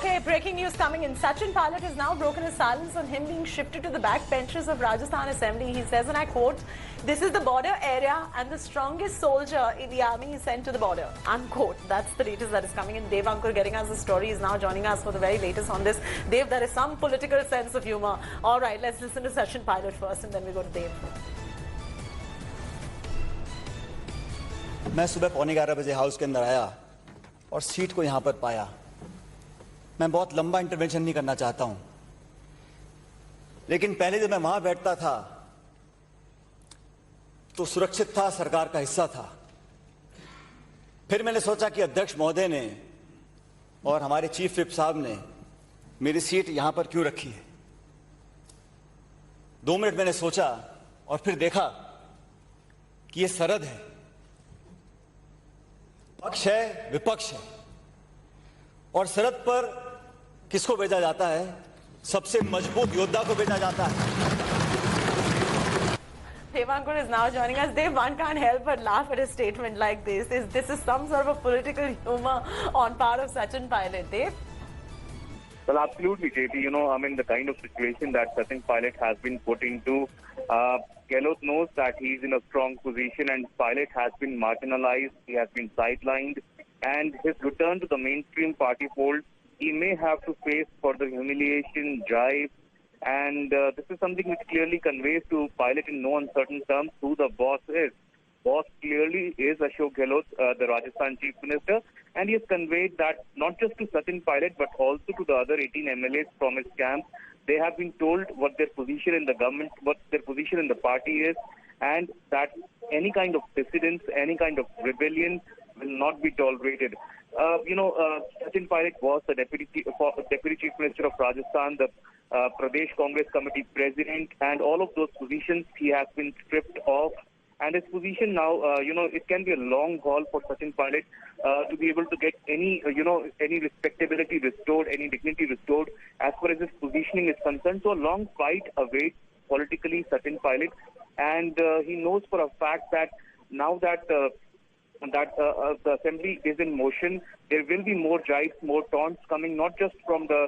Okay, breaking news coming in. Sachin Pilot has now broken his silence on him being shifted to the back benches of Rajasthan Assembly. He says, and I quote, "This is the border area and the strongest soldier in the army is sent to the border." Unquote. That's the latest that is coming in. Dev Ankur getting us the story is now joining us for the very latest on this. Dev, there is some political sense of humor. All right, let's listen to Sachin Pilot first and then we go to Dev. मैं सुबह 11:15 बजे house के अंदर आया और seat को यहां पर पाया। मैं बहुत लंबा इंटरवेंशन नहीं करना चाहता हूं, लेकिन पहले जब मैं वहां बैठता था तो सुरक्षित था, सरकार का हिस्सा था। फिर मैंने सोचा कि अध्यक्ष महोदय ने और हमारे चीफ विप साहब ने मेरी सीट यहां पर क्यों रखी है। 2 मिनट मैंने सोचा और फिर देखा कि यह सरहद है, पक्ष है, विपक्ष है, और सरहद पर किसको भेजा जाता है? सबसे मजबूत योद्धा को भेजा जाता है। Dev Ankur is now joining us. Dev, one can't help but laugh at a statement like this. This is some sort of a political humor on part of Sachin Pilot. Dev? Well, absolutely, JP. The kind of situation that Sachin Pilot has been put into, Gehlot knows that he's in a strong position and Pilot has been marginalized, he has been sidelined, and his return to the mainstream party fold, he may have to face further humiliation, jibe, and this is something which clearly conveys to Pilot in no uncertain terms who the boss is. Boss clearly is Ashok Gehlot, the Rajasthan Chief Minister, and he has conveyed that not just to Sachin Pilot but also to the other 18 MLAs from his camp. They have been told what their position in the government, what their position in the party is, and that any kind of dissidence, any kind of rebellion will not be tolerated. Sachin Pilot was the Deputy Chief Minister of Rajasthan, the Pradesh Congress Committee President, and all of those positions he has been stripped of. And his position now, it can be a long haul for Sachin Pilot to be able to get any respectability restored, any dignity restored as far as his positioning is concerned. So a long fight awaits politically Sachin Pilot, and he knows for a fact that now that the assembly is in motion, there will be more jibes, more taunts coming, not just from the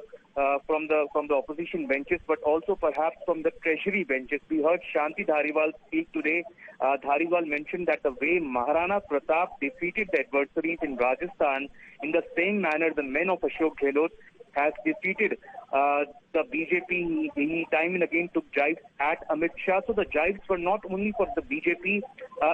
opposition benches, but also perhaps from the treasury benches. We heard Shanti Dhariwal speak today. Dhariwal mentioned that the way Maharana Pratap defeated the adversaries in Rajasthan, in the same manner the men of Ashok Gehlot has defeated the BJP. He time and again took jibes at Amit Shah. So the jibes were not only for the BJP.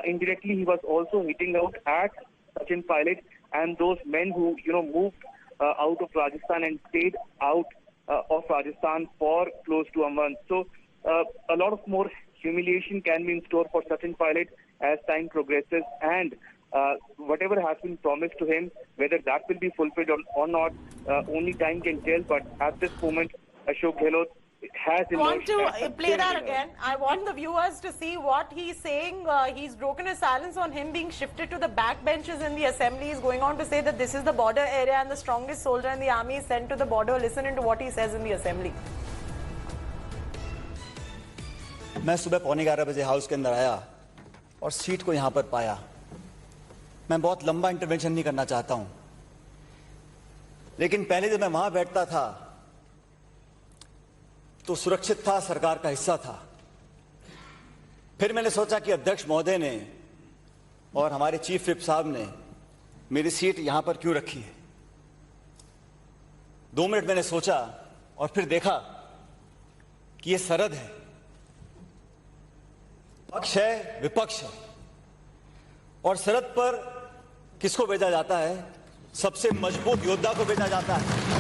Indirectly, he was also hitting out at Sachin Pilot and those men who moved out of Rajasthan and stayed out of Rajasthan for close to a month. So a lot of more humiliation can be in store for Sachin Pilot as time progresses, and whatever has been promised to him, whether that will be fulfilled or not, only time can tell. But at this moment, Ashok Gehlot has I want to play that again. I want the viewers to see what he's saying. He's broken his silence on him being shifted to the back benches in the assembly. He's going on to say that this is the border area and the strongest soldier in the army is sent to the border. Listen into what he says in the assembly. मैं सुबह 11:15 बजे house के अंदर आया और seat को यहां पर पाया। मैं बहुत लंबा इंटरवेंशन नहीं करना चाहता हूं, लेकिन पहले जब मैं वहां बैठता था तो सुरक्षित था, सरकार का हिस्सा था। फिर मैंने सोचा कि अध्यक्ष महोदय ने और हमारे चीफ विप साहब ने मेरी सीट यहां पर क्यों रखी है। 2 मिनट मैंने सोचा और फिर देखा कि यह सरहद है, पक्ष है, विपक्ष है, और सरहद पर किसको भेजा जाता है? सबसे मजबूत योद्धा को भेजा जाता है।